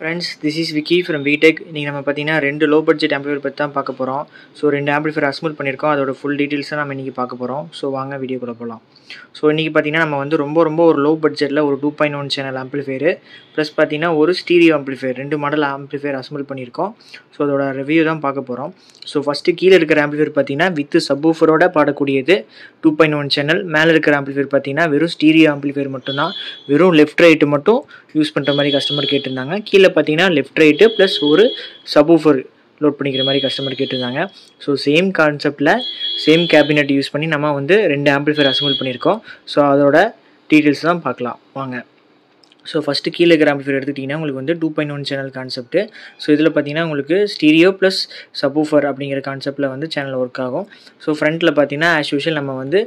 Friends, this is Vicky from VTech. இன்னைக்கு நம்ம பார்த்தீங்கன்னா ரெண்டு லோ பட்ஜெட் ஆம்பிளிஃபையர் பற்றி தான் பார்க்க போகிறோம். ஸோ ரெண்டு ஆம்பிளிஃபையர் அசம்பிள் பண்ணியிருக்கோம். அதோட ஃபுல் டீட்டெயில்ஸை நம்ம இன்றைக்கி பார்க்க போகிறோம். ஸோ வாங்க வீடியோக்குள்ள போகலாம். ஸோ இன்றைக்கி பார்த்தீங்கன்னா நம்ம வந்து ரொம்ப ஒரு லோ பட்ஜெட்டில் ஒரு 2.1 சேனல் ஆம்பிளிஃபையர் ப்ளஸ் பார்த்தீங்கன்னா ஒரு ஸ்டீரியோ ஆம்பிளிஃபையர் ரெண்டு மாடல் ஆம்பிளிஃபையர் அசம்பிள் பண்ணியிருக்கோம். ஸோ அதோட ரிவ்யூ தான் பார்க்க போகிறோம். ஸோ ஃபஸ்ட்டு கீழே இருக்கிற ஆம்பிளிஃபையர் பார்த்தீங்கன்னா வித் சப்வூஃபரோட பாடக்கூடியது 2.1 சேனல். மேலே இருக்கிற ஆம்பிளிஃபையர் பார்த்தீங்கன்னா வெறும் ஸ்டீரியோ ஆம்பிளிஃபையர் மட்டும்தான், வெறும் லெஃப்ட் ரைட்டு மட்டும் யூஸ் பண்ணுற மாதிரி கஸ்டமர் கேட்டிருந்தாங்க. கீழே பார்த்தீங்கன்னா லெஃப்ட் ரைட்டு ப்ளஸ் ஒரு சப்வூஃபர் லோட் பண்ணிக்கிற மாதிரி கஸ்டமர் கேட்டிருந்தாங்க. ஸோ சேம் கான்செப்டில் சேம் கேபினெட் யூஸ் பண்ணி நம்ம வந்து ரெண்டு ஆம்பிளிஃபையர் அசம்பிள் பண்ணியிருக்கோம். ஸோ அதோட டீட்டெயில்ஸ் தான் பார்க்கலாம் வாங்க. ஸோ ஃபஸ்ட்டு கீழே இருக்கிற ஆம்பிளிஃபையர் எடுத்துக்கிட்டிங்கன்னா உங்களுக்கு வந்து 2.1 சேனல் கான்செப்ட்டு. ஸோ இதில் பார்த்தீங்கன்னா உங்களுக்கு ஸ்டீரியோ ப்ளஸ் சப்வூஃபர் அப்படிங்கிற கான்செப்ட்டில் வந்து சேனல் ஒர்க் ஆகும். ஸோ ஃப்ரண்ட்டில் பார்த்தீங்கன்னா ஆஸ் யூஷுவல் நம்ம வந்து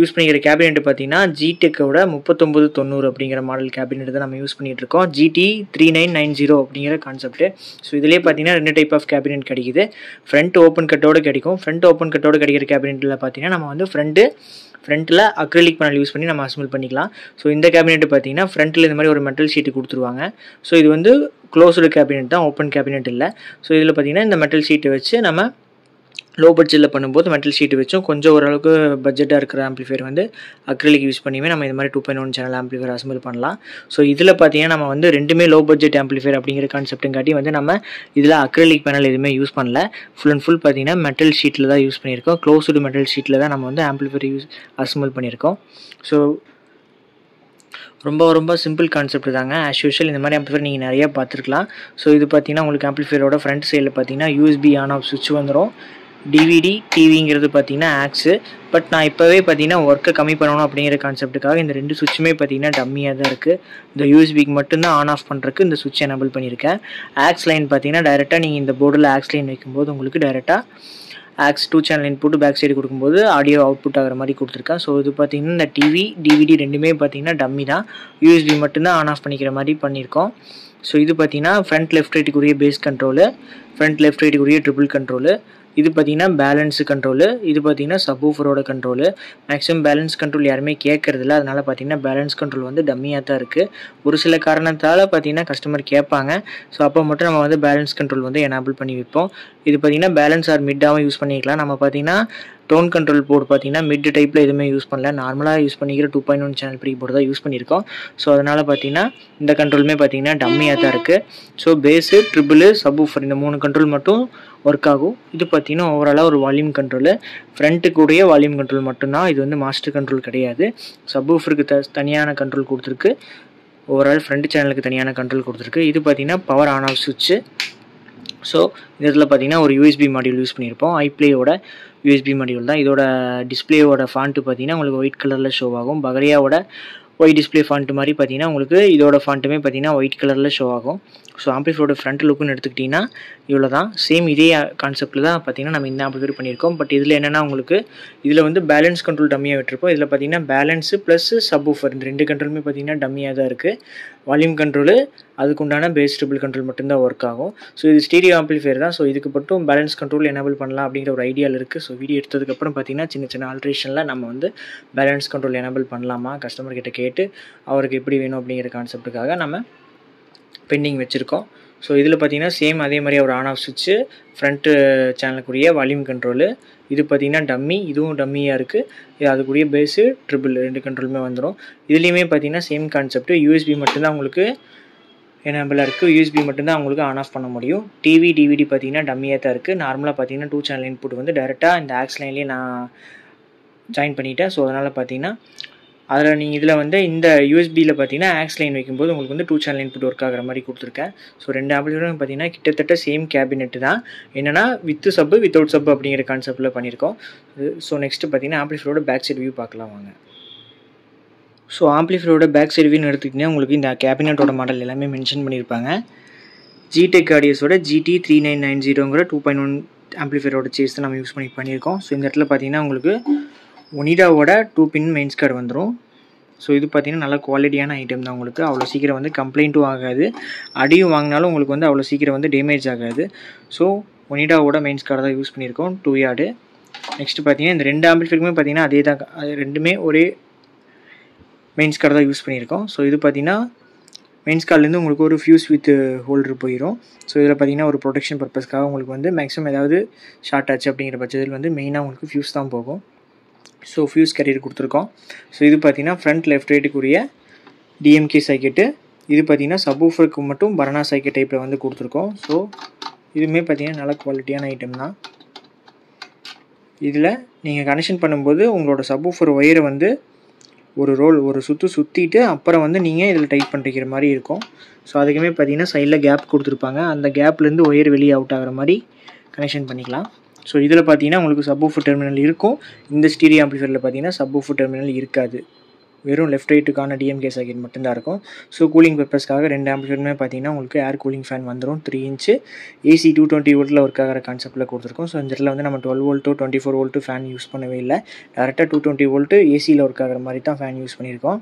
யூஸ் பண்ணிக்கிற கேபினெட் பார்த்தீங்கன்னா ஜிடெக்கோட 3990 அப்படிங்கிற மாடல் கேபினெட் தான் நம்ம யூஸ் பண்ணிகிட்டு இருக்கோம். GT 3990 அப்படிங்கிற கான்செப்ட்டு. ஸோ இதிலே பார்த்தீங்கன்னா ரெண்டு டைப் ஆஃப் கேபினெட் கிடைக்குது. ஃப்ரண்ட் ஓப்பன் கட்டோடு கிடைக்கும். ஃப்ரண்ட் ஓப்பன் கட்டோடு கிடைக்கிற கேபினெட்டில் பார்த்தீங்கன்னா நம்ம வந்து ஃப்ரண்ட்டில் அக்ரிலிக் பேனல் யூஸ் பண்ணி நம்ம அசம்பிள் பண்ணிக்கலாம். ஸோ இந்த கேபினெட் பார்த்தீங்கன்னா ஃப்ரண்ட்டில் இந்த மாதிரி ஒரு மெட்டல் ஷீட்டு கொடுத்துருவாங்க. ஸோ இது வந்து க்ளோஸ்டு கேபினெட் தான், ஓப்பன் கேபினெட் இல்லை. ஸோ இதில் பார்த்தீங்கன்னா இந்த மெட்டல் ஷீட்டை வச்சு நம்ம லோ பட்ஜெட்டில் பண்ணும்போது மெட்டல் ஷீட்டு வச்சும் கொஞ்சம் ஓரளவுக்கு பட்ஜெட்டாக இருக்கிற ஆம்பிளிஃபையர் வந்து அக்ரிலிக் யூஸ் பண்ணியுமே நம்ம இது மாதிரி 2.1 சேனல் ஆம்பிளிஃபையர் அசம்பிள் பண்ணலாம். ஸோ இதில் பார்த்தீங்கன்னா நம்ம வந்து ரெண்டுமே லோ பட்ஜெட் ஆம்பிளிஃபையர் அப்படிங்கிற கான்செப்ட்டுங்காட்டி வந்து நம்ம இதில் அக்ரிலிக் பேனல் எதுவுமே யூஸ் பண்ணல. ஃபுல் அண்ட் ஃபுல் பார்த்தீங்கன்னா மெட்டல் ஷீட்டில் தான் யூஸ் பண்ணியிருக்கோம். க்ளோஸ்டு மெட்டல் ஷீட்டில் தான் நம்ம வந்து ஆம்பிளிஃபையர் அசம்பிள் பண்ணியிருக்கோம். ஸோ ரொம்ப சிம்பிள் கான்செப்ட் தாங்க. ஆஸ் யூஷுவல் இந்த மாதிரி ஆம்பிளிஃபையர் நீங்கள் நிறையா பார்த்துருக்கலாம். ஸோ இது பார்த்தீங்கன்னா உங்களுக்கு ஆம்பிளிஃபையரோட ஃப்ரண்ட் சைடில் பார்த்தீங்கன்னா USB ஆன் ஆஃப் சுவிட்ச் வந்துடும். DVD டிவிங்கிறது பார்த்தீங்கன்னா ஆக்ஸு. பட் நான் இப்போவே பார்த்தீங்கன்னா ஒர்க்கை கம்மி பண்ணணும் அப்படிங்கிற கான்செப்ட்டுக்காக இந்த ரெண்டு சுவிட்சுமே பார்த்தீங்கன்னா டம்மியாக தான் இருக்குது. இந்த யூஎஸ்பிக்கு மட்டும்தான் ஆன் ஆஃப் பண்ணுறதுக்கு இந்த சுவிட்ச் எனபிள் பண்ணியிருக்கேன். ஆக்ஸ் லைன் பார்த்தீங்கன்னா டைரெக்டாக நீங்கள் இந்த போர்டில் ஆக்ஸ் லைன் வைக்கும்போது உங்களுக்கு டைரெக்டாக aux 2 channel input back side கொடுக்கும்போது ஆடியோ அவுட்புட் ஆகிற மாதிரி கொடுத்துருக்கேன். ஸோ இது பார்த்தீங்கன்னா இந்த டிவி DVD ரெண்டுமே பார்த்தீங்கன்னா டம்மி தான். USB மட்டும்தான் ஆன் ஆஃப் பண்ணிக்கிற மாதிரி பண்ணியிருக்கோம். ஸோ இது பார்த்தீங்கன்னா ஃப்ரண்ட் லெஃப்ட் ரைட்டுக்குரிய பேஸ் கண்ட்ரோலு, ஃப்ரண்ட் லெஃப்ட் ரைட்டுக்குரிய ட்ரிபிள் கண்ட்ரோலு, இது பார்த்தீங்கன்னா பேலன்ஸ் கண்ட்ரோலு, இது பார்த்தீங்கன்னா சப்வூஃபரோட கண்ட்ரோலு. மேக்ஸிமம் பேலன்ஸ் கண்ட்ரோல் யாருமே கேட்கறதில்ல. அதனால் பார்த்தீங்கன்னா பேலன்ஸ் கண்ட்ரோல் வந்து டம்மியாக தான் இருக்குது. ஒரு சில காரணத்தால் பார்த்தீங்கன்னா கஸ்டமர் கேட்பாங்க. ஸோ அப்போ மட்டும் நம்ம வந்து பேலன்ஸ் கண்ட்ரோல் வந்து எனேபிள் பண்ணி வைப்போம். இது பார்த்தீங்கன்னா பேலன்ஸ் ஆர் மிட்டாகவும் யூஸ் பண்ணிக்கலாம். நம்ம பார்த்தீங்கன்னா டோன் கண்ட்ரோல் போர்டு பார்த்தீங்கன்னா மிட் டைப்பில் எதுவுமே யூஸ் பண்ணல. நார்மலாக யூஸ் பண்ணிக்கிற 2.1 சேனல் ப்ரீ போர்டு தான் யூஸ் பண்ணியிருக்கோம். ஸோ அதனால் பார்த்தீங்கன்னா இந்த கண்ட்ரோலுமே பார்த்தீங்கன்னா டம்மியாக தான் இருக்குது. ஸோ பேஸு ட்ரிபிள் சப்வூஃபர் இந்த 3 கண்ட்ரோல் மட்டும் ஒர்க் ஆகும். இது பார்த்தீங்கன்னா ஓவராலாக ஒரு வால்யூம் கண்ட்ரோலு. ஃப்ரண்ட்டுக்குடைய வால்யூம் கண்ட்ரோல் மட்டும்தான், இது வந்து மாஸ்டர் கண்ட்ரோல் கிடையாது. சப்வூஃபருக்கு தனியான கண்ட்ரோல் கொடுத்துருக்கு. ஓவரால் ஃப்ரண்ட் சேனலுக்கு தனியான கண்ட்ரோல் கொடுத்துருக்கு. இது பார்த்தீங்கன்னா பவர் ஆன் ஆஃப் சுவிட்சு. ஸோ இந்த இதில் பார்த்தீங்கன்னா ஒரு USB மாடியூல் யூஸ் பண்ணியிருப்போம். ஐப்ளேயோட USB மாடியூல் தான். இதோட டிஸ்பிளேயோட ஃபாண்ட்டு பார்த்தீங்கன்னா உங்களுக்கு ஒயிட் கலரில் ஷோ ஆகும். பகரியாவோட ஒயிட் டிஸ்பிளே ஃபாண்ட்டு மாதிரி பார்த்தீங்கன்னா உங்களுக்கு இதோட ஃபாண்ட்டுமே பார்த்தீங்கன்னா ஒயிட் கலரில் ஷோ ஆகும். ஸோ ஆம்பிளிஃபையரோட ஃப்ரண்ட் லுக்குன்னு எடுத்துக்கிட்டிங்கன்னா இவ்வளோ தான். சேம் இதே கான்செப்ட்டில் தான் பார்த்தீங்கன்னா நம்ம இந்த ஆம்பிளிஃபையர் பண்ணியிருக்கோம். பட் இதில் என்னென்னா உங்களுக்கு இதில் வந்து பேலன்ஸ் கண்ட்ரோல் டம்மியாக விட்டுருப்போம். இதில் பார்த்தீங்கன்னா பேலன்ஸு ப்ளஸ் சப்வூஃபர் இந்த ரெண்டு கண்ட்ரோலுமே பார்த்தீங்கன்னா டம்மியாக தான் இருக்குது. வால்யூம் கண்ட்ரோலு அதுக்குண்டான பேஸ் ட்ரிபிள் கண்ட்ரோல் மட்டும்தான் ஒர்க் ஆகும். ஸோ இது ஸ்டீரியோ ஆம்பிளிஃபையர் தான். ஸோ இதுக்கு மட்டும் பேலன்ஸ் கண்ட்ரோல் எனேபிள் பண்ணலாம் அப்படிங்கிற ஒரு ஐடியாவில் இருக்குது. ஸோ வீடியோ எடுத்ததுக்கப்புறம் பார்த்தீங்கன்னா சின்ன ஆல்ட்ரேஷனில் நம்ம வந்து பேலன்ஸ் கண்ட்ரோல் எனேபிள் பண்ணலாமா கஸ்டமர்கிட்ட கேட்டு அவருக்கு எப்படி வேணும் அப்படிங்கிற கான்செப்ட்டுக்காக நம்ம பெண்டிங் வச்சுருக்கோம். ஸோ இதில் பார்த்தீங்கன்னா சேம் அதே மாதிரி ஒரு ஆன் ஆஃப் சுவிட்சு, ஃப்ரண்ட்டு சேனலுக்குரிய வால்யூம் கண்ட்ரோலு, இது பார்த்தீங்கன்னா டம்மி, இதுவும் டம்மியாக இருக்குது. இது அதுக்குரிய பேஸு ட்ரிபிள் ரெண்டு கண்ட்ரோலுமே வந்துடும். இதுலேயுமே பார்த்தீங்கன்னா சேம் கான்செப்ட்டு USB மட்டும்தான் உங்களுக்கு எனேபிளாக இருக்குது. USB மட்டும்தான் உங்களுக்கு ஆன் ஆஃப் பண்ண முடியும். டிவி DVD பார்த்தீங்கன்னா டம்மியாக தான் இருக்குது. நார்மலாக பார்த்தீங்கன்னா 2 சேனல் இன்புட் வந்து டேரெக்டாக இந்த ஆக்ஸ் லைன்லேயே நான் ஜாயின் பண்ணிட்டேன். ஸோ அதனால் பார்த்தீங்கன்னா அதில் நீங்கள் இதில் வந்து இந்த USBயில் பார்த்தீங்கன்னா ஆக்ஸ் லைன் வைக்கும்போது உங்களுக்கு வந்து 2 சேனல் இன்புட் ஒர்க் ஆகிற மாதிரி கொடுத்துருக்கேன். ஸோ ரெண்டு ஆம்பிளிஃபையரும் பார்த்தீங்கன்னா கிட்டத்தட்ட சேம் கேபினெட் தான். என்னென்னா வித் சப்பு வித்தவுட் சப்பு அப்படிங்கிற கான்செப்ட்டில் பண்ணியிருக்கோம். ஸோ நெக்ஸ்ட்டு பார்த்தீங்கன்னா ஆம்பிளிஃபையரோட பேக் சைடு வியூ பார்க்கலாம் வாங்க. ஸோ ஆம்பிளிஃபையரோட பேக் சைடு வியூன்னு எடுத்துக்கிட்டிங்கன்னா உங்களுக்கு இந்த கேபினெட்டோட மாடல் எல்லாமே மென்ஷன் பண்ணியிருப்பாங்க. ஜிடெக் ஆடியோஸோட GT 3990ங்கிற 2.1 ஆம்பிளிஃபையரோட சேஸ் தான் நம்ம யூஸ் பண்ணியிருக்கோம். ஸோ இந்த இடத்துல பார்த்தீங்கன்னா உங்களுக்கு ஒனிடாவோட 2 பின் மெயின்ஸ் கார்டு வந்துடும். ஸோ இது பார்த்தீங்கன்னா நல்ல குவாலிட்டியான ஐட்டம் தான். உங்களுக்கு அவ்வளோ சீக்கிரம் வந்து கம்ப்ளைண்ட்டும் ஆகாது. அடியும் வாங்கினாலும் உங்களுக்கு வந்து அவ்வளோ சீக்கிரம் வந்து டேமேஜ் ஆகாது. ஸோ ஒனிடாவோட மெயின்ஸ் கார்டு தான் யூஸ் பண்ணியிருக்கோம் 2 யார்டு. நெக்ஸ்ட்டு பார்த்தீங்கன்னா இந்த ரெண்டு ஆம்பிளிஃபையருக்குமே பார்த்தீங்கன்னா அதே தான், அது ரெண்டுமே ஒரே மெயின்ஸ் கார்டு தான் யூஸ் பண்ணியிருக்கோம். ஸோ இது பார்த்தீங்கன்னா மெயின்ஸ் கார்ட்லேருந்து உங்களுக்கு ஒரு ஃபியூஸ் வித் ஹோல்டர் போயிடும். ஸோ இதில் பார்த்தீங்கன்னா ஒரு ப்ரொடெக்ஷன் பர்பஸ்க்காக உங்களுக்கு வந்து மேக்ஸிமம் ஏதாவது ஷார்ட் ஆச்சு அப்படிங்கிற பட்சத்தில் வந்து மெயினாக உங்களுக்கு ஃபியூஸ் தான் போகும். ஸோ ஃபியூஸ் கேரியர் கொடுத்துருக்கோம். ஸோ இது பார்த்தீங்கன்னா ஃப்ரண்ட் லெஃப்ட் ரைட்டுக்குரிய டிஎம்கே சர்க்யூட்டு. இது பார்த்தீங்கன்னா சப்வூஃபருக்கு மட்டும் பர்னா சர்க்யூட் டைப்பில் வந்து கொடுத்துருக்கோம். ஸோ இதுவுமே பார்த்தீங்கன்னா நல்ல குவாலிட்டியான ஐட்டம் தான். இதில் நீங்கள் கனெக்ஷன் பண்ணும்போது உங்களோட சப்வூஃபர் ஒயரை வந்து ஒரு சுற்றிட்டு அப்புறம் வந்து நீங்கள் இதில் டைட் பண்ணிக்கிற மாதிரி இருக்கும். ஸோ அதுக்குமே பார்த்தீங்கன்னா சைடில் கேப் கொடுத்துருப்பாங்க. அந்த கேப்லேருந்து ஒயர் வெளியே அவுட் ஆகிற மாதிரி கனெக்ஷன் பண்ணிக்கலாம். ஸோ இதில் பார்த்தீங்கன்னா உங்களுக்கு சப்வூஃபர் டெர்மினல் இருக்கும். இந்த ஸ்டீரியோ ஆம்பிளிஃபையரில் பார்த்தீங்கன்னா சப்வூஃபர் டெர்மினல் இருக்காது. வெறும் லெஃப்ட் ரைட்டுக்கான டிஎம்கே சர்க்யூட் மட்டும்தான் இருக்கும். ஸோ கூலிங் பர்பஸ்க்காக 2 ஆம்பிளிஃபையருமே பார்த்தீங்கன்னா உங்களுக்கு ஏர் கூலிங் ஃபேன் வந்துடும். 3 இன்ச்சு ஏசி 220 வோல்ட்டில் ஒர்க் ஆகிற கான்செப்ட்டில் கொடுத்துருக்கோம். ஸோ இந்த இடத்துல வந்து நம்ம 12 வோல்ட்டு 24 வோல்ட்டு ஃபேன் யூஸ் பண்ணவே இல்லை. டேரெக்டாக 220 வோல்ட்டு ஏசியில் ஒர்க் ஆகிற மாதிரி தான் ஃபேன் யூஸ் பண்ணியிருக்கோம்.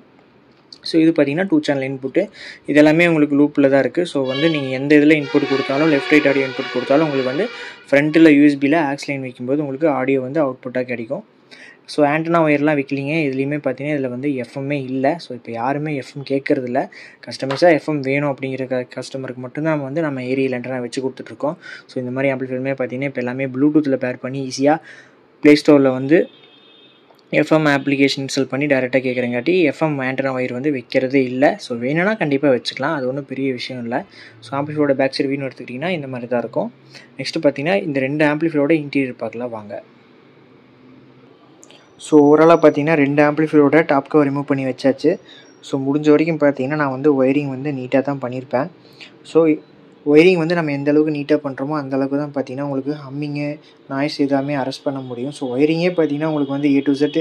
ஸோ இது பார்த்தீங்கன்னா 2 சேனல் இன்புட்டு. இதெல்லாமே உங்களுக்கு லூப்பில் தான் இருக்குது. ஸோ வந்து நீங்கள் எந்த இதில் இன்புட் கொடுத்தாலும் லெஃப்ட் ரைட் ஆடியோ இன்புட் கொடுத்தாலும் உங்களுக்கு வந்து ஃப்ரண்ட்டில் யூஎஸ்பியில் ஆக்ஸ் லைன் வைக்கும்போது உங்களுக்கு ஆடியோ வந்து அவுட்புட்டாக கிடைக்கும். ஸோ ஆண்டனா ஒயர்லாம் வைக்கலிங்க. இதுலேயுமே பார்த்தீங்கன்னா இதில் வந்து எஃப்எம்மே இல்லை. ஸோ இப்போ யாருமே எஃப்எம் கேட்குறதில்ல. கஸ்டமர்ஸாக எஃப்எம் வேணும் அப்படிங்கிற கஸ்டமருக்கு மட்டும்தான் வந்து நம்ம ஏரியல் ஆண்டனா வச்சு கொடுத்துட்ருக்கோம். ஸோ இந்த மாதிரி ஆம்பிளிஃபையருமே பார்த்தீங்கன்னா இப்போ எல்லாமே ப்ளூடூத்தில் பேர் பண்ணி ஈஸியாக ப்ளே ஸ்டோரில் வந்து எஃப்எம் அப்ளிகேஷன் இன்ஸ்டால் பண்ணி டேரெக்டாக கேட்குறங்காட்டி எஃப்எம் ஆண்டனா ஒயர் வந்து வைக்கிறதே இல்லை. ஸோ வேணும்னா கண்டிப்பாக வச்சுக்கலாம். அது ஒன்றும் பெரிய விஷயம் இல்லை. ஸோ ஆம்பிளிஃபையரோட பேக் சைடு வீணும் எடுத்துக்கிட்டிங்கன்னா இந்த மாதிரி தான் இருக்கும். நெக்ஸ்ட்டு பார்த்தீங்கன்னா இந்த 2 ஆம்பிளிஃபையரோட இன்டீரியர் பார்க்கலாம் வாங்க. ஸோ ஓவராலாக பார்த்தீங்கன்னா 2 ஆம்பிளிஃபையரோட டாப் கவர் ரிமூவ் பண்ணி வச்சாச்சு. ஸோ முடிஞ்ச வரைக்கும் பார்த்தீங்கன்னா நான் வந்து ஒயரிங் வந்து நீட்டாக தான் பண்ணியிருப்பேன். ஸோ ஒயரிங் வந்து நம்ம எந்த அளவுக்கு நீட்டாக பண்ணுறோமோ அந்த அளவுக்கு தான் பார்த்தீங்கன்னா உங்களுக்கு ஹம்மிங்கு நாய்ஸ் எல்லாமே அரெஸ்ட் பண்ண முடியும். ஸோ ஒயரிங்கே பார்த்தீங்கன்னா உங்களுக்கு வந்து A to Z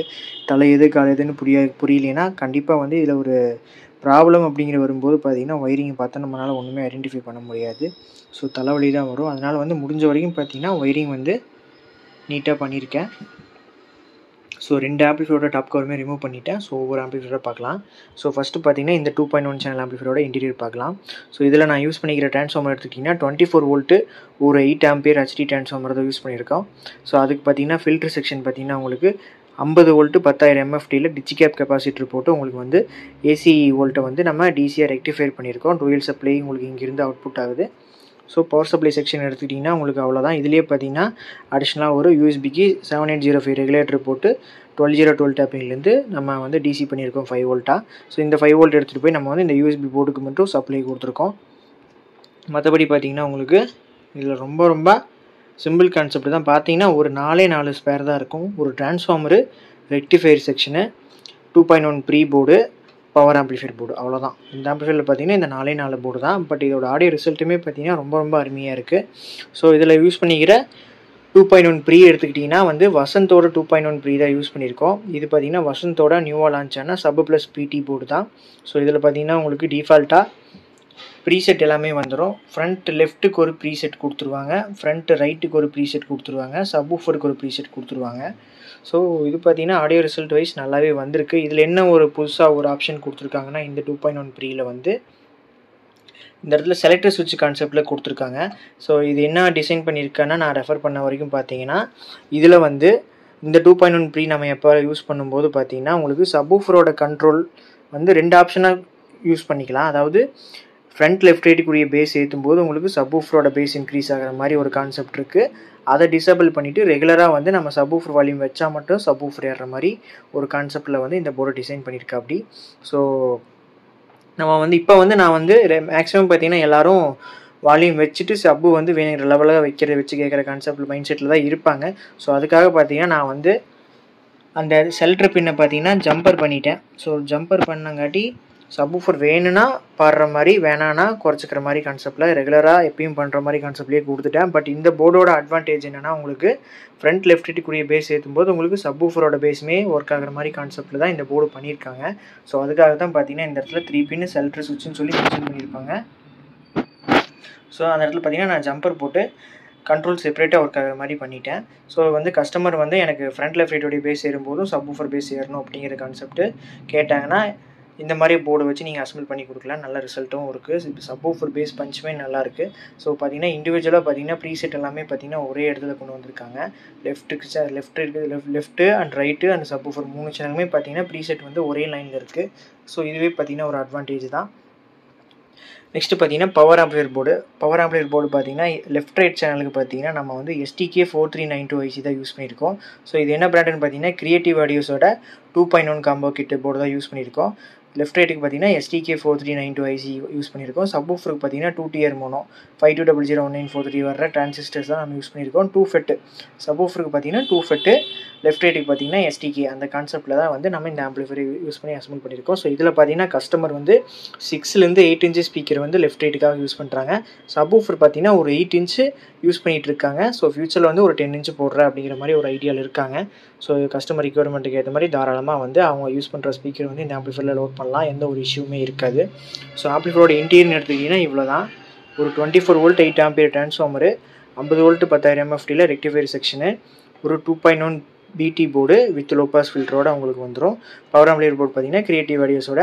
தலை எது கால் எதுன்னு புரியலைன்னா கண்டிப்பாக வந்து இதில் ஒரு ப்ராப்ளம் அப்படிங்கிற வரும்போது பார்த்தீங்கன்னா ஒயரிங்கை பார்த்தா நம்மளால் ஒன்றுமே ஐடென்டிஃபை பண்ண முடியாது. ஸோ தலைவலி தான் வரும். அதனால் வந்து முடிஞ்ச வரைக்கும் பார்த்தீங்கன்னா ஒயரிங் வந்து நீட்டாக பண்ணியிருக்கேன். ஸோ 2 ஆம்பிளிஃபையரோட டாப் கவருமே ரிமூவ் பண்ணிவிட்டேன். ஸோ ஒவ்வொரு ஆம்பிளிஃபையரோட பார்க்கலாம். ஸோ ஃபஸ்ட்டு பார்த்தீங்கன்னா இந்த 2.1 சேனல் ஆம்பிளிஃபையரோட இன்டீரியர் பார்க்கலாம். ஸோ இதில் நான் யூஸ் பண்ணிக்கிற ட்ரான்ஸ்ஃபார்மர் எடுத்துக்கிட்டிங்கன்னா 24 வோல்ட்டு ஒரு 8 ஆம்பியர் HD ட்ரான்ஸ்ஃபார்மர் தான் யூஸ் பண்ணியிருக்கோம். ஸோ அதுக்கு பார்த்தீங்கன்னா ஃபில்ட்ரு செக்ஷன் பார்த்தீங்கன்னா உங்களுக்கு 50 வோல்ட்டு 10,000 MFTயில் டிச்சி கேப் கெப்பாசிட்டர் போட்டு உங்களுக்கு வந்து ஏசி வோல்ட்டை வந்து நம்ம டிசியாக ரெக்டிஃபை பண்ணியிருக்கோம். டூயல் சப்ளை உங்களுக்கு இங்கேருந்து அவுட்புட் ஆகுது. ஸோ பவர் சப்ளை செக்ஷன் எடுத்துக்கிட்டிங்கன்னா உங்களுக்கு அவ்வளோதான். இதுலேயே பார்த்தீங்கன்னா அடிஷ்னலாக ஒரு யூஎஸ்பிக்கு 7805 ரெகுலேட்டர் போட்டு 12 டேப்பிங்லேருந்து நம்ம வந்து டிசி பண்ணியிருக்கோம் 5 வோல்ட்டாக. ஸோ இந்த 5 வோல்ட் எடுத்துகிட்டு போய் நம்ம வந்து இந்த யூஎஸ்பி போர்டுக்கு மட்டும் சப்ளை கொடுத்துருக்கோம். மற்றபடி பார்த்தீங்கன்னா உங்களுக்கு இதில் ரொம்ப சிம்பிள் கான்செப்ட் தான். பார்த்தீங்கன்னா ஒரு 4 ஸ்பேர் தான் இருக்கும். ஒரு transformer, rectifier section, 2.1 pre board, power amplifier board, அவ்வளோதான். இந்த ஆம்பிளிஃபையரில் பார்த்தீங்கன்னா இந்த 4 போர்டு தான். பட் இதோட ஆடியோ ரிசல்ட்டுமே பார்த்தீங்கன்னா ரொம்ப அருமையாக இருக்குது. ஸோ இதில் யூஸ் பண்ணிக்கிற 2.1 ப்ரீ எடுத்துக்கிட்டிங்கன்னா வந்து வசந்தோட 2.1 ப்ரீ தான் யூஸ் பண்ணியிருக்கோம். இது பார்த்தீங்கன்னா வசந்தோட நியூவாக லான்ச் ஆன சப் ப்ளஸ் பிடி போர்டு தான். ஸோ இதில் பார்த்தீங்கன்னா உங்களுக்கு டிஃபால்ட்டாக ப்ரீசெட் எல்லாமே வந்துடும். ஃப்ரண்ட் லெஃப்ட்டுக்கு ஒரு ப்ரீசெட் கொடுத்துருவாங்க, ஃப்ரண்ட் ரைட்டுக்கு ஒரு ப்ரீசெட் கொடுத்துருவாங்க, சப்வூஃபருக்கு ஒரு ப்ரீசெட் கொடுத்துருவாங்க. ஸோ இது பார்த்தீங்கன்னா ஆடியோ ரிசல்ட் வைஸ் நல்லாவே வந்திருக்கு. இதில் என்ன ஒரு புதுசாக ஒரு ஆப்ஷன் கொடுத்துருக்காங்கன்னா இந்த 2.1 ப்ரீயில் வந்து இந்த இடத்துல செலக்டர் சுவிட்ச் கான்செப்டில் கொடுத்துருக்காங்க. ஸோ இது என்ன டிசைன் பண்ணியிருக்காங்கன்னா நான் ரெஃபர் பண்ண வரைக்கும் பார்த்தீங்கன்னா இதில் வந்து இந்த 2.1 ப்ரீ நம்ம எப்போ யூஸ் பண்ணும்போது பார்த்தீங்கன்னா உங்களுக்கு சப்வூஃபரோட கண்ட்ரோல் வந்து 2 ஆப்ஷனாக யூஸ் பண்ணிக்கலாம். அதாவது ஃப்ரண்ட் லெஃப்ட் ரைட்டுக்குரிய பேஸ் ஏற்றும் போது உங்களுக்கு சப்வூஃபரோட பேஸ் இன்க்ரீஸ் ஆகிற மாதிரி ஒரு கான்செப்ட் இருக்குது. அதை டிசேபிள் பண்ணிவிட்டு ரெகுலராக வந்து நம்ம சப்வூஃபர் வால்யூம் வச்சா மட்டும் சப்வூஃபர் ஏறுற மாதிரி ஒரு கான்செப்டில் வந்து இந்த போர்டை டிசைன் பண்ணியிருக்கா அப்படி. ஸோ நம்ம வந்து இப்போ வந்து நான் வந்து மேக்ஸிமம் பார்த்தீங்கன்னா எல்லோரும் வால்யூம் வச்சுட்டு சப்பு வந்து வேணுங்கிற லெவலில் வச்சு கேட்குற கான்செப்ட் மைண்ட் செட்டில் தான் இருப்பாங்க. ஸோ அதுக்காக பார்த்தீங்கன்னா நான் வந்து அந்த செல்ட்ரு பின்னை பார்த்தீங்கன்னா ஜம்பர் பண்ணிட்டேன். ஸோ ஜம்பர் பண்ணங்காட்டி சப்வூஃபர் வேணும்னா பாடுற மாதிரி, வேணான்னா குறைச்சிக்கிற மாதிரி கான்செப்டில் ரெகுலராக எப்பயும் பண்ணுற மாதிரி கான்செப்ட்லேயே கொடுத்துட்டேன். பட் இந்த போர்டோட அட்வான்டேஜ் என்னென்னா உங்களுக்கு ஃப்ரண்ட் லெஃப்ட் ரைட்டுக்குரிய பேஸ் ஏற்றும்போது உங்களுக்கு சப்வூஃபரோட பேஸுமே ஒர்க் ஆகிற மாதிரி கான்செப்டில் தான் இந்த போர்டு பண்ணியிருக்காங்க. ஸோ அதுக்காக தான் பார்த்தீங்கன்னா இந்த இடத்துல 3 பின்னு செல்ட்ரு சுவிட்சுன்னு சொல்லி மென்ஷன் பண்ணியிருப்பாங்க. ஸோ அந்த இடத்துல பார்த்தீங்கன்னா நான் ஜம்பர் போட்டு கண்ட்ரோல் செப்பரேட்டாக ஒர்க் ஆகிற மாதிரி பண்ணிட்டேன். ஸோ வந்து கஸ்டமர் வந்து எனக்கு ஃப்ரண்ட் லெஃப்ட் ரைட்டோடைய பேஸ் ஏறும்போதும் சப்வூஃபர் பேஸ் ஏறணும் அப்படிங்கிற கான்செப்ட்டு கேட்டாங்கன்னா இந்த மாதிரி போர்டு வச்சு நீங்கள் அசம்பிள் பண்ணி கொடுக்கலாம். நல்ல ரிசல்ட்டும் இருக்குது. இப்போ சப்வூஃபர் பேஸ் பஞ்சுமே நல்லாயிருக்கு. ஸோ பார்த்தீங்கன்னா இண்டிவிஜுவலாக பார்த்தீங்கன்னா ப்ரீசெட் எல்லாமே பார்த்தீங்கன்னா ஒரே இடத்துல கொண்டு வந்திருக்காங்க. Left and right and subwoofer 3 சேனலுமே பார்த்தீங்கன்னா ப்ரீசெட் வந்து ஒரே லைனில் இருக்குது. ஸோ இதுவே பார்த்தீங்கன்னா ஒரு அட்வான்டேஜ் தான். நெக்ஸ்ட்டு பார்த்தீங்கன்னா power amplifier board. Power amplifier board பார்த்தீங்கன்னா லெஃப்ட் ரைட் சேனலுக்கு பார்த்தீங்கன்னா நம்ம வந்து STK4392 IC தான் யூஸ் பண்ணியிருக்கோம். ஸோ இது என்ன பிராண்டுன்னு பார்த்தீங்கன்னா கிரியேட்டிவ் ஆடியோஸோட 2.1 காம்போ கிட் போர்டு தான் யூஸ் பண்ணியிருக்கோம். லெஃப்ட் ரைட்டுக்கு பார்த்தீங்கன்னா STK4392 IC யூஸ் பண்ணியிருக்கோம். சப்வூஃபருக்கு பார்த்தீங்கன்னா 2 tier மோனோ 52001943 வர்ற டிரான்சிஸ்டர்ஸ் தான் நம்ம யூஸ் பண்ணியிருக்கோம். 2 FET சப்வூஃபருக்கு பார்த்தீங்கன்னா 2 FET, லெஃப்ட் ரைட்டுக்கு பார்த்தீங்கன்னா STK அந்த கான்செப்ட்டில் தான் வந்து நம்ம இந்த ஆம்ப்ளிஃபையர் யூஸ் பண்ணி அசம்பிள் பண்ணியிருக்கோம். ஸோ இதில் பார்த்தீங்கன்னா கஸ்டமர் வந்து 6லேருந்து 8 inch ஸ்பீக்கர் வந்து லெஃப்ட் ரைட்டுக்காக யூஸ் பண்ணுறாங்க. சப்வூஃபர் பார்த்தீங்கன்னா ஒரு 8 inch யூஸ் பண்ணிகிட்டு இருக்காங்க. ஸோ ஃபியூச்சரில் வந்து ஒரு 10 inch போடுற அப்படிங்கிற மாதிரி ஒரு ஐடியாவில் இருக்காங்க. ஸோ கஸ்டமர் ரிக்வயர்மெண்ட்டுக்கு ஏற்ற மாதிரி தாராளமாக வந்து அவங்க யூஸ் பண்ணுற ஸ்பீக்கர் வந்து இந்த ஆம்ப்ளிஃபையரில் லோட் பண்ணலாம். எந்த ஒரு இஷ்யூமே இருக்காது. ஸோ ஆம்ப்ளிஃபையரோட இன்டீரியர்னு எடுத்துக்கிட்டிங்கன்னா இவ்வளோ தான். ஒரு 24 volt 8 ampere டிரான்ஸ்ஃபார்மரு, 50 volt 10,000 MFTயில் ரெக்டிஃபையர் செக்ஷனு, ஒரு 2.1 BT board with low pass ஃபில்டரோட உங்களுக்கு வந்துடும். பவர் ஆம்ப்ளிஃபையர் போர்டு பார்த்தீங்கன்னா கிரியேட்டிவ் ஆடியோஸோட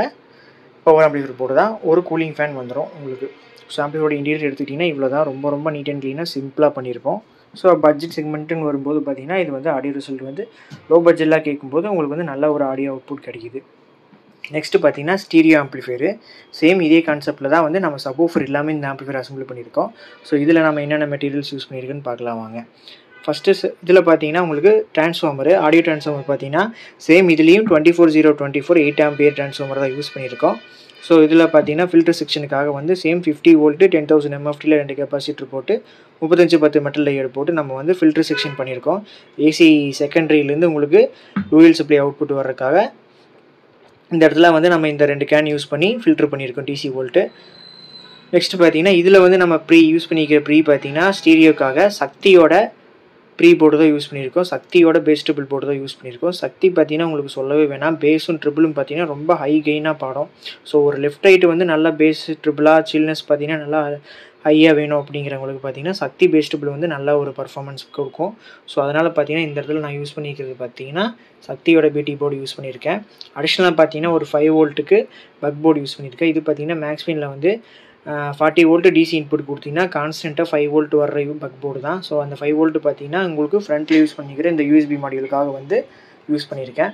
பவர் ஆம்ப்ளிஃபையர் போர்டு தான். ஒரு கூலிங் ஃபேன் வந்துடும் உங்களுக்கு. ஸோ ஆம்ப்ளிஃபையரோட இன்டீரியர் எடுத்துக்கிட்டிங்கன்னா இவ்வளோ தான். ரொம்ப ரொம்ப நீட் அண்ட் க்ளீனாக சிம்பிளாக பண்ணியிருப்போம். ஸோ பட்ஜெட் செக்மெண்ட்டுன்னு வரும்போது பார்த்தீங்கன்னா இது வந்து ஆடியோ ரிசல்ட் வந்து லோ பட்ஜெட்லாம் கேட்கும்போது உங்களுக்கு வந்து நல்ல ஒரு ஆடியோ அவுட்புட் கிடைக்குது. நெக்ஸ்ட்டு பார்த்தீங்கன்னா ஸ்டீரியோ ஆம்ப்ளிஃபையரு. சேம் இதே கான்செப்ட்டில் தான் வந்து நம்ம சப்வூஃபர் எல்லாமே இந்த ஆம்ப்ளிஃபையர் அசம்பிள் பண்ணியிருக்கோம். ஸோ இதில் நம்ம என்னென்ன மெட்டீரியல்ஸ் யூஸ் பண்ணியிருக்குன்னு பார்க்கலாம் வாங்க. ஃபஸ்ட்டு இதில் பார்த்தீங்கன்னா உங்களுக்கு டிரான்ஸ்ஃபார்மரு, ஆடியோ டிரான்ஸ்ஃபார்மர் பார்த்தீங்கன்னா சேம் இதுலேயும் 24024 8 ampere டிரான்ஸ்ஃபார்மர் தான் யூஸ் பண்ணியிருக்கோம். ஸோ இதில் பார்த்தீங்கன்னா ஃபில்டர் செக்ஷனுக்காக வந்து சேம் 50 volt 10,000 MFTயில் 2 கெப்பாசிட்டர் போட்டு 3510 மெட்டல் லேயர் போட்டு நம்ம வந்து ஃபில்டர் செக்ஷன் பண்ணியிருக்கோம். ஏசி செகண்டரியிலேருந்து உங்களுக்கு டூயல் சப்ளை அவுட்புட் வர்றதுக்காக இந்த இடத்துல வந்து நம்ம இந்த 2 கேன் யூஸ் பண்ணி ஃபில்டர் பண்ணியிருக்கோம் DC வோல்ட்டு. நெக்ஸ்ட்டு பார்த்தீங்கன்னா இதில் வந்து நம்ம யூஸ் பண்ணிக்கிற பார்த்தீங்கன்னா ஸ்டீரியோக்காக சக்தியோட போர்டு தான் யூஸ் பண்ணியிருக்கோம். சக்தியோட பேஸ் ட்ரிபிள் போர்டு தான் யூஸ் பண்ணியிருக்கோம். சக்தி பார்த்தீங்கன்னா உங்களுக்கு சொல்லவே வேணாம். பேஸும் ட்ரிபிளும் பார்த்தீங்கன்னா ரொம்ப ஹை கெயினாக பாடும். ஸோ ஒரு லெஃப்ட் ரைட்டு வந்து நல்லா பேஸ் ட்ரிபிளாக சில்னஸ் பார்த்தீங்கன்னா நல்லா ஹையாக வேணும் அப்படிங்கிறவங்களுக்கு பார்த்தீங்கன்னா சக்தி பேஸ் ட்ரிபிள் வந்து நல்ல ஒரு பர்ஃபார்மன்ஸ் கொடுக்கும். ஸோ அதனால் பார்த்தீங்கன்னா இந்த இடத்துல நான் யூஸ் பண்ணிக்கிறது பார்த்தீங்கன்னா சக்தியோட BT போர்டு யூஸ் பண்ணியிருக்கேன். அடிஷ்னலாக பார்த்தீங்கன்னா ஒரு 5 voltக்கு பக் போர்டு யூஸ் பண்ணியிருக்கேன். இது பார்த்தீங்கன்னா மேக்ஸ்வினில் வந்து 40 volt DC இன்புட் கொடுத்தீங்கன்னா கான்ஸ்டண்ட்டாக 5 volt வர்ற பக் போர்டு தான். ஸோ அந்த 5 volt பார்த்தீங்கன்னா உங்களுக்கு ஃப்ரண்ட்டில் யூஸ் பண்ணிக்கிற இந்த USB மாடியூலுக்காக வந்து யூஸ் பண்ணியிருக்கேன்.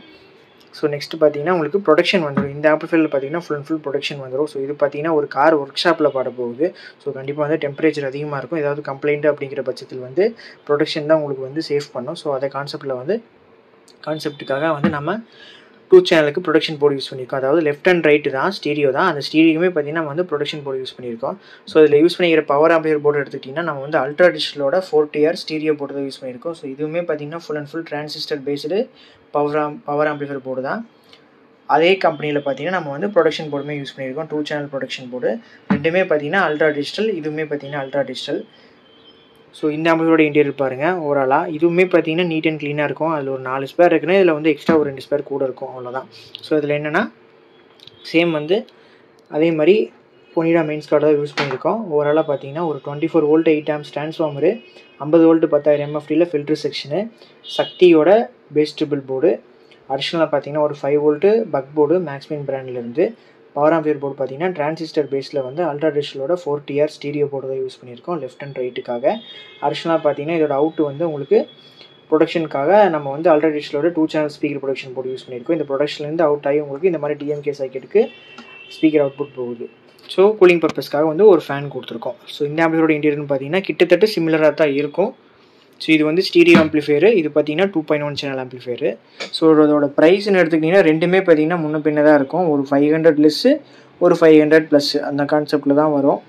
ஸோ நெக்ஸ்ட்டு பார்த்தீங்கன்னா உங்களுக்கு ப்ரொடக்ஷன் வந்துடும். இந்த ஆம்ப்ளிஃபையரில் பார்த்தீங்கன்னா ஃபுல் ப்ரொடக்ஷன் வந்துடும். ஸோ இது பார்த்தீங்கன்னா ஒரு கார் ஒர்க் ஷாப்பில் பாட போகுது. ஸோ கண்டிப்பாக வந்து டெம்பரேச்சர் அதிகமாக இருக்கும். ஏதாவது கம்ப்ளைண்ட் அப்படிங்கிற பட்சத்தில் வந்து ப்ரொடக்ஷன் தான் உங்களுக்கு வந்து சேவ் பண்ணும். ஸோ அதை கான்செப்ட்டுக்காக வந்து நம்ம 2 சேனலுக்கு ப்ரொடக்ஷன் போர்டு யூஸ் பண்ணியிருக்கோம். அதாவது லெஃப்ட் அண்ட் ரைட்டு தான் ஸ்டீரியோ தான். அந்த ஸ்டீரியோமே பார்த்தீங்கன்னா நம்ம வந்து ப்ரொடக்ஷன் போர்டு யூஸ் பண்ணியிருக்கோம். ஸோ இதில் யூஸ் பண்ணிக்கிற பவர் ஆம்ப்ளிஃபையர் போர்டு எடுத்துக்கிட்டிங்கன்னா நம்ம வந்து அல்ட்ரா டிஜிட்டலோட 4 tier ஸ்டீரியோ போர்டு தான் யூஸ் பண்ணியிருக்கோம். ஸோ இதுவுமே பார்த்தீங்கன்னா full transistor based power amplifier board தான். அதே கம்பெனியில் பார்த்தீங்கன்னா நம்ம வந்து ப்ரொடக்ஷன் போர்டுமே யூஸ் பண்ணியிருக்கோம். 2 channel ப்ரொடக்ஷன் போர்டு. ரெண்டுமே பார்த்தீங்கன்னா அல்ட்ரா டிஜிட்டல், இதுவுமே பார்த்தீங்கன்னா அல்ட்ரா டிஜிட்டல். ஸோ இந்த ஆம்ப்ளிஃபையரோட இன்டீரியர் பாருங்கள். ஓவராலாக இதுவுமே பார்த்தீங்கன்னா நீட் அண்ட் க்ளீனாக இருக்கும். அதில் ஒரு 4 ஸ்பேர் இருக்குன்னா இதில் வந்து எக்ஸ்ட்ரா ஒரு 2 ஸ்பேர் கூட இருக்கும், அவ்வளோதான். ஸோ இதில் என்னென்னா சேம் வந்து அதே மாதிரி பொனிடா மெயின்ஸ் கார்டு தான் யூஸ் பண்ணியிருக்கோம். ஓவராலாக பார்த்தீங்கன்னா ஒரு 24 volt 8 amps டிரான்ஸ்ஃபார்மரு, 50 volt 10,000 MFTயில் ஃபில்டர் செக்ஷனு, சக்தியோட பேஸ் ட்ரிபிள் போர்டு, அடிஷ்னலாக பார்த்தீங்கன்னா ஒரு 5 volt பக் போர்டு மேக்ஸ்வின் பிராண்ட்லேருந்து. பவர் ஆம்ப்ளிஃபையர் போர்டு பார்த்தீங்கன்னா டிரான்சிஸ்டர் பேஸில் வந்து அல்ட்ரா டிஜிட்டலோட 4 tier ஸ்டீரியோ போர்டு தான் யூஸ் பண்ணியிருக்கோம் லெஃப்ட் அண்ட் ரைட்டுக்காக. அடிஷ்னலாக பார்த்தீங்கன்னா இதோட அவுட்டு வந்து உங்களுக்கு ப்ரொடக்ஷனுக்காக நம்ம வந்து அல்ட்ரா டிஜிட்டலோட 2 channel speaker production board use பண்ணியிருக்கோம். இந்த ப்ரொடக்ஷன்லேருந்து அவுட் ஆகி உங்களுக்கு இந்த மாதிரி DMK சர்க்யூட்டுக்கு ஸ்பீக்கர் அவுட்புட் போகுது. ஸோ கூலிங் பர்பஸ்க்காக வந்து ஒரு ஃபேன் கொடுத்துருக்கோம். ஸோ இந்த ஆம்ப்ளிஃபையரோட இன்டீரியர்னு பார்த்தீங்கன்னா கிட்டத்தட்ட சிமிலராக தான் இருக்கும். ஸோ இது வந்து ஸ்டீரியோ ஆம்ப்ளிஃபையரு, இது பார்த்தீங்கன்னா 2.1 channel ஆம்ப்ளிஃபையரு. ஸோ அதோட ப்ரைஸ்ன்னு எடுத்துக்கிட்டிங்கன்னா ரெண்டுமே பார்த்தீங்கன்னா முன்ன பின்ன தான் இருக்கும். ஒரு 500 லெஸ்ஸு, ஒரு 500 ப்ளஸ்ஸு அந்த கான்செப்டில் தான் வரும்.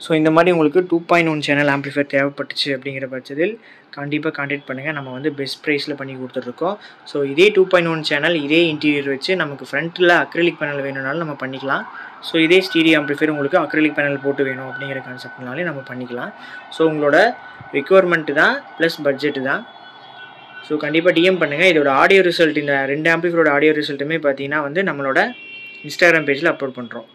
ஸோ இந்த மாதிரி உங்களுக்கு 2.1 channel ஆம்ப்ளிஃபையர் தேவைப்பட்டுச்சு அப்படிங்கிற பட்சத்தில் கண்டிப்பாக கான்டாக்ட் பண்ணுங்கள். நம்ம வந்து பெஸ்ட் ப்ரைஸில் பண்ணி கொடுத்துட்ருக்கோம். ஸோ இதே 2.1 channel இதே இன்டீரியர் வச்சு நமக்கு ஃப்ரண்ட்டில் அக்ரிலிக் பேனல் வேணும்னாலும் நம்ம பண்ணிக்கலாம். ஸோ இதே ஸ்டீரியோ ஆம்ப்ளிஃபையர் உங்களுக்கு அக்ரிலிக் பேனல் போட்டு வேணும் அப்படிங்கிற கான்செப்ட்னாலே நம்ம பண்ணிக்கலாம். ஸோ உங்களோட ரெக்யர்மெண்ட்டு தான் ப்ளஸ் பட்ஜெட்டு தான். ஸோ கண்டிப்பாக DM பண்ணுங்கள். இதோட ஆடியோ ரிசல்ட், இந்த 2 ஆம்ப்ளிஃபையரோட ஆடியோ ரிசல்ட்டுமே பார்த்தீங்கன்னா வந்து நம்மளோட இன்ஸ்டாகிராம் பேஜில் அப்லோட் பண்ணுறோம்.